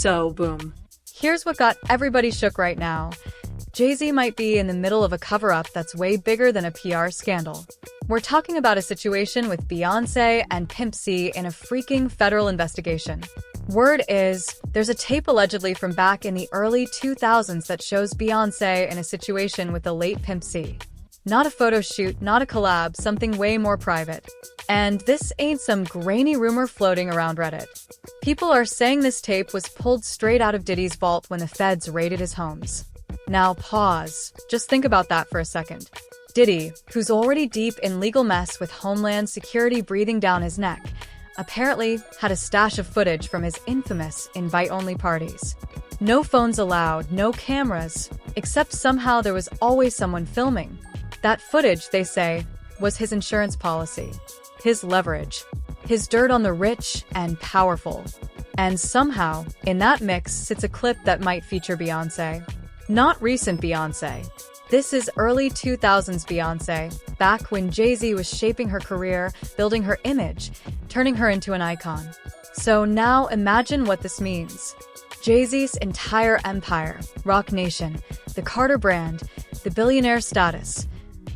So, boom. Here's what got everybody shook right now. Jay-Z might be in the middle of a cover-up that's way bigger than a PR scandal. We're talking about a situation with Beyoncé and Pimp C in a freaking federal investigation. Word is, there's a tape allegedly from back in the early 2000s that shows Beyoncé in a situation with the late Pimp C. Not a photo shoot, not a collab, something way more private. And this ain't some grainy rumor floating around Reddit. People are saying this tape was pulled straight out of Diddy's vault when the feds raided his homes. Now pause. Just think about that for a second. Diddy, who's already deep in legal mess with Homeland Security breathing down his neck, apparently had a stash of footage from his infamous invite-only parties. No phones allowed, no cameras, except somehow there was always someone filming. That footage, they say, was his insurance policy, his leverage, his dirt on the rich and powerful. And somehow, in that mix sits a clip that might feature Beyoncé. Not recent Beyoncé. This is early 2000s Beyoncé, back when Jay-Z was shaping her career, building her image, turning her into an icon. So now imagine what this means. Jay-Z's entire empire, Roc Nation, the Carter brand, the billionaire status,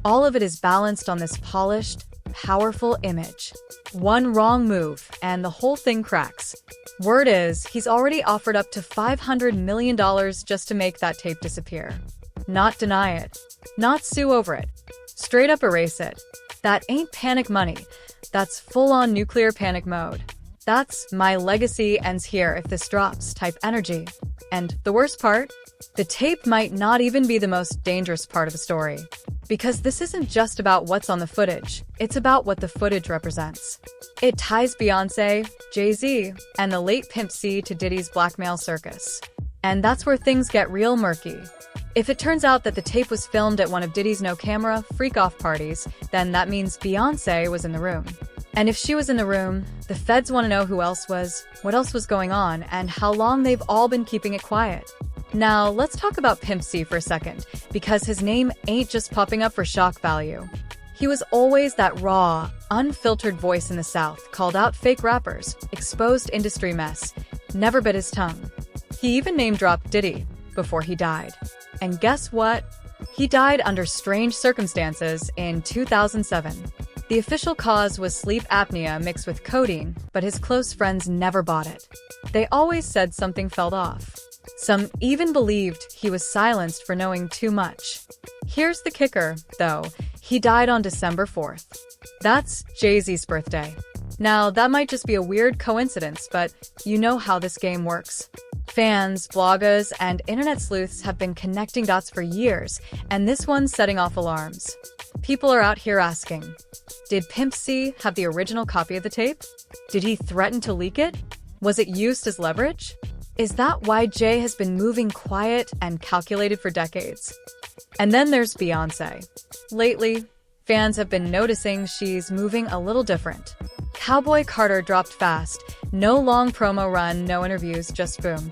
all of it is balanced on this polished, powerful image. One wrong move, and the whole thing cracks. Word is, he's already offered up to $500 million just to make that tape disappear. Not deny it. Not sue over it. Straight up erase it. That ain't panic money. That's full-on nuclear panic mode. That's my legacy ends here if this drops type energy. And the worst part? The tape might not even be the most dangerous part of the story. Because this isn't just about what's on the footage, it's about what the footage represents. It ties Beyoncé, Jay-Z, and the late Pimp C to Diddy's blackmail circus. And that's where things get real murky. If it turns out that the tape was filmed at one of Diddy's no-camera, freak-off parties, then that means Beyoncé was in the room. And if she was in the room, the feds want to know who else was, what else was going on, and how long they've all been keeping it quiet. Now, let's talk about Pimp C for a second, because his name ain't just popping up for shock value. He was always that raw, unfiltered voice in the South, called out fake rappers, exposed industry mess, never bit his tongue. He even name-dropped Diddy before he died. And guess what? He died under strange circumstances in 2007. The official cause was sleep apnea mixed with codeine, but his close friends never bought it. They always said something felt off. Some even believed he was silenced for knowing too much. Here's the kicker, though. He died on December 4th. That's Jay-Z's birthday. Now, that might just be a weird coincidence, but you know how this game works. Fans, bloggers, and internet sleuths have been connecting dots for years, and this one's setting off alarms. People are out here asking, did Pimp C have the original copy of the tape? Did he threaten to leak it? Was it used as leverage? Is that why Jay has been moving quiet and calculated for decades? And then there's Beyoncé. Lately, fans have been noticing she's moving a little different. Cowboy Carter dropped fast. No long promo run, no interviews, just boom.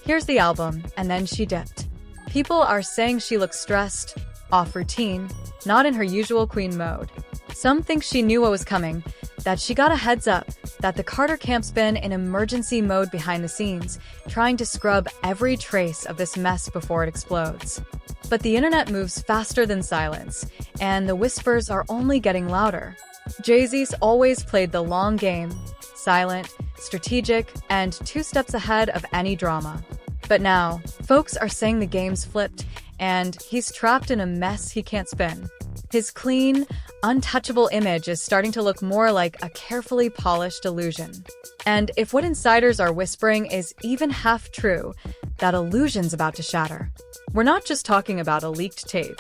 Here's the album, and then she dipped. People are saying she looks stressed, off routine, not in her usual queen mode. Some think she knew what was coming, that she got a heads up, that the Carter camp's been in emergency mode behind the scenes, trying to scrub every trace of this mess before it explodes. But the internet moves faster than silence, and the whispers are only getting louder. Jay-Z's always played the long game, silent, strategic, and 2 steps ahead of any drama. But now, folks are saying the game's flipped, and he's trapped in a mess he can't spin. His clean, untouchable image is starting to look more like a carefully polished illusion. And if what insiders are whispering is even half true, that illusion's about to shatter. We're not just talking about a leaked tape.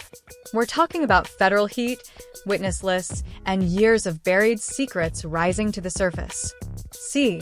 We're talking about federal heat, witness lists, and years of buried secrets rising to the surface. See,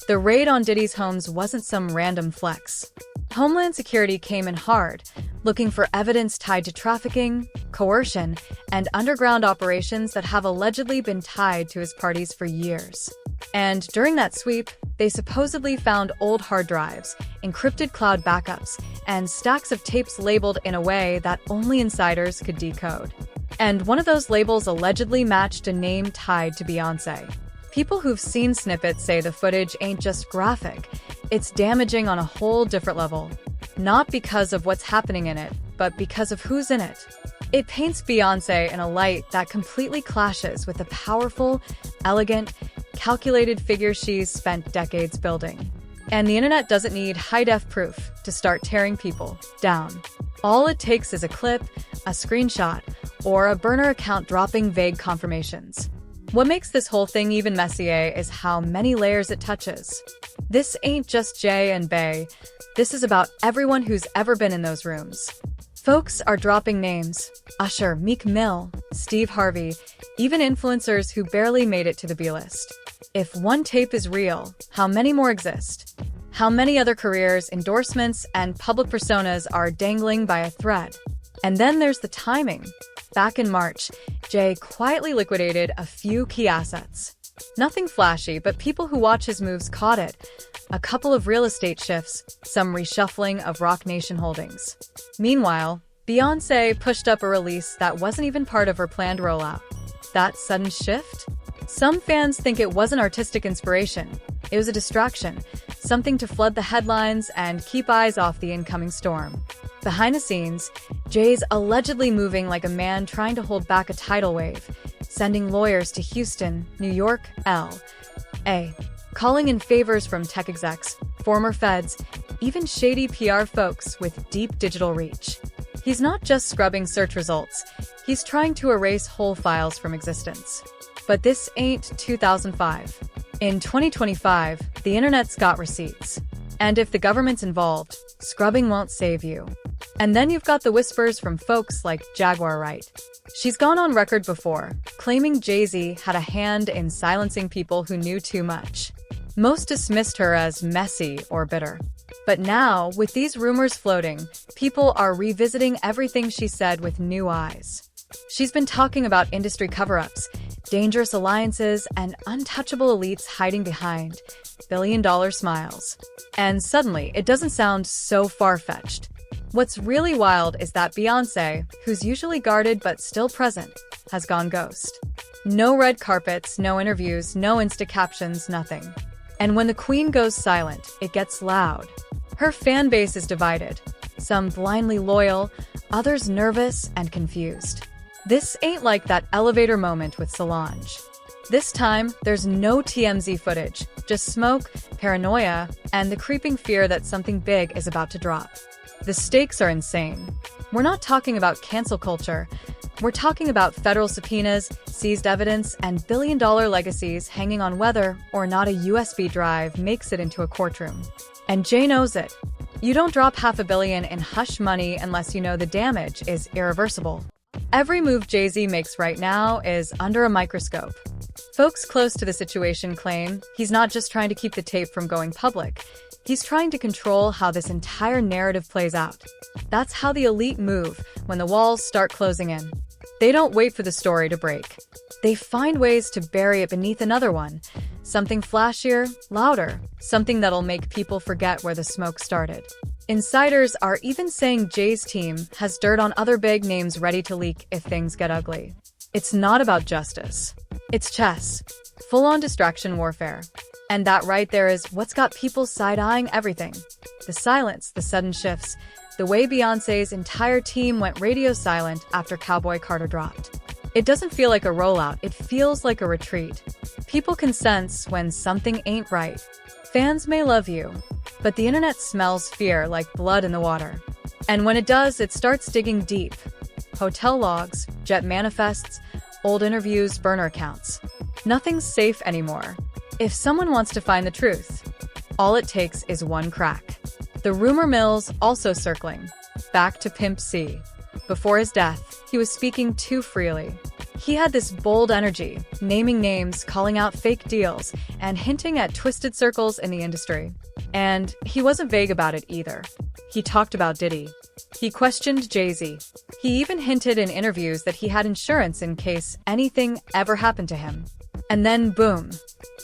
the raid on Diddy's homes wasn't some random flex. Homeland Security came in hard, looking for evidence tied to trafficking, coercion, and underground operations that have allegedly been tied to his parties for years. And during that sweep, they supposedly found old hard drives, encrypted cloud backups, and stacks of tapes labeled in a way that only insiders could decode. And one of those labels allegedly matched a name tied to Beyoncé. People who've seen snippets say the footage ain't just graphic, it's damaging on a whole different level. Not because of what's happening in it, but because of who's in it. It paints Beyoncé in a light that completely clashes with the powerful, elegant, calculated figure she's spent decades building. And the internet doesn't need high-def proof to start tearing people down. All it takes is a clip, a screenshot, or a burner account dropping vague confirmations. What makes this whole thing even messier is how many layers it touches. This ain't just Jay and Bey. This is about everyone who's ever been in those rooms. Folks are dropping names: Usher, Meek Mill, Steve Harvey, even influencers who barely made it to the B-list. If one tape is real, how many more exist? How many other careers, endorsements, and public personas are dangling by a thread? And then there's the timing. Back in March, Jay quietly liquidated a few key assets. Nothing flashy, but people who watch his moves caught it. A couple of real estate shifts, some reshuffling of Roc Nation holdings. Meanwhile, Beyoncé pushed up a release that wasn't even part of her planned rollout. That sudden shift? Some fans think it wasn't artistic inspiration. It was a distraction, something to flood the headlines and keep eyes off the incoming storm. Behind the scenes, Jay's allegedly moving like a man trying to hold back a tidal wave, sending lawyers to Houston, New York, L.A., calling in favors from tech execs, former feds, even shady PR folks with deep digital reach. He's not just scrubbing search results, he's trying to erase whole files from existence. But this ain't 2005. In 2025, the internet's got receipts. And if the government's involved, scrubbing won't save you. And then you've got the whispers from folks like Jaguar Wright. She's gone on record before, claiming Jay-Z had a hand in silencing people who knew too much. Most dismissed her as messy or bitter. But now, with these rumors floating, people are revisiting everything she said with new eyes. She's been talking about industry cover-ups, dangerous alliances, and untouchable elites hiding behind billion-dollar smiles. And suddenly, it doesn't sound so far-fetched. What's really wild is that Beyoncé, who's usually guarded but still present, has gone ghost. No red carpets, no interviews, no Insta captions, nothing. And when the queen goes silent, it gets loud. Her fan base is divided. Some blindly loyal, others nervous and confused. This ain't like that elevator moment with Solange. This time, there's no TMZ footage, just smoke, paranoia, and the creeping fear that something big is about to drop. The stakes are insane. We're not talking about cancel culture. We're talking about federal subpoenas, seized evidence, and billion-dollar legacies hanging on whether or not a USB drive makes it into a courtroom. And Jay knows it. You don't drop $500 million in hush money unless you know the damage is irreversible. Every move Jay-Z makes right now is under a microscope. Folks close to the situation claim he's not just trying to keep the tape from going public. He's trying to control how this entire narrative plays out. That's how the elite move when the walls start closing in. They don't wait for the story to break. They find ways to bury it beneath another one. Something flashier, louder, something that'll make people forget where the smoke started. Insiders are even saying Jay's team has dirt on other big names ready to leak if things get ugly. It's not about justice. It's chess. Full-on distraction warfare. And that right there is what's got people side-eyeing everything. The silence, the sudden shifts, the way Beyoncé's entire team went radio silent after Cowboy Carter dropped. It doesn't feel like a rollout, it feels like a retreat. People can sense when something ain't right. Fans may love you, but the internet smells fear like blood in the water. And when it does, it starts digging deep. Hotel logs, jet manifests, old interviews, burner accounts. Nothing's safe anymore. If someone wants to find the truth, all it takes is one crack. The rumor mill's also circling. Back to Pimp C. Before his death, he was speaking too freely. He had this bold energy, naming names, calling out fake deals, and hinting at twisted circles in the industry. And he wasn't vague about it either. He talked about Diddy. He questioned Jay-Z. He even hinted in interviews that he had insurance in case anything ever happened to him. And then boom,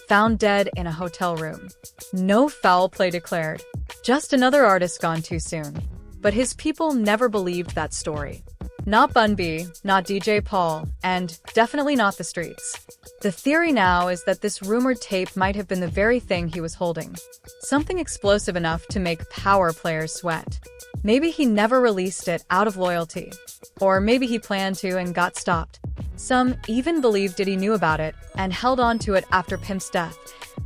found dead in a hotel room. No foul play declared. Just another artist gone too soon. But his people never believed that story. Not Bun B, not DJ Paul, and definitely not the streets. The theory now is that this rumored tape might have been the very thing he was holding. Something explosive enough to make power players sweat. Maybe he never released it out of loyalty. Or maybe he planned to and got stopped. Some even believe Diddy knew about it and held on to it after Pimp's death,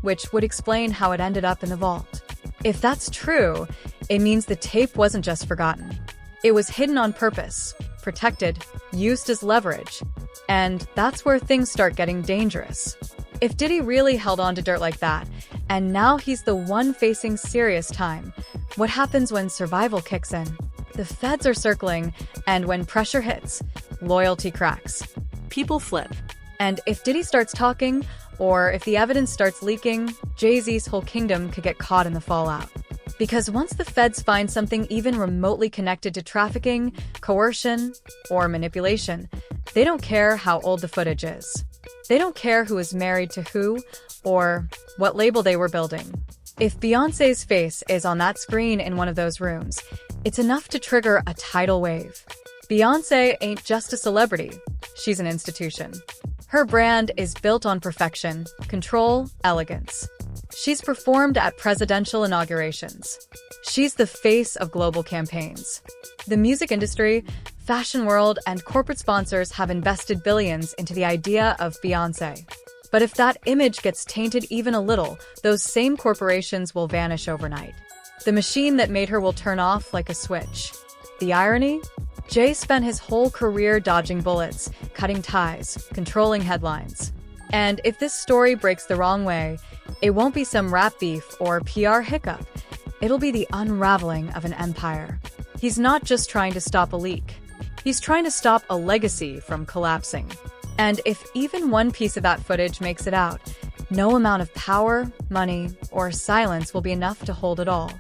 which would explain how it ended up in the vault. If that's true, it means the tape wasn't just forgotten. It was hidden on purpose, protected, used as leverage. And that's where things start getting dangerous. If Diddy really held on to dirt like that, and now he's the one facing serious time, what happens when survival kicks in? The feds are circling, and when pressure hits, loyalty cracks. People flip. And if Diddy starts talking, or if the evidence starts leaking, Jay-Z's whole kingdom could get caught in the fallout. Because once the feds find something even remotely connected to trafficking, coercion, or manipulation, they don't care how old the footage is. They don't care who is married to who, or what label they were building. If Beyoncé's face is on that screen in one of those rooms, it's enough to trigger a tidal wave. Beyoncé ain't just a celebrity, she's an institution. Her brand is built on perfection, control, elegance. She's performed at presidential inaugurations. She's the face of global campaigns. The music industry, fashion world, and corporate sponsors have invested billions into the idea of Beyoncé. But if that image gets tainted even a little, those same corporations will vanish overnight. The machine that made her will turn off like a switch. The irony? Jay spent his whole career dodging bullets, cutting ties, controlling headlines. And if this story breaks the wrong way, it won't be some rap beef or PR hiccup. It'll be the unraveling of an empire. He's not just trying to stop a leak. He's trying to stop a legacy from collapsing. And if even one piece of that footage makes it out, no amount of power, money, or silence will be enough to hold it all.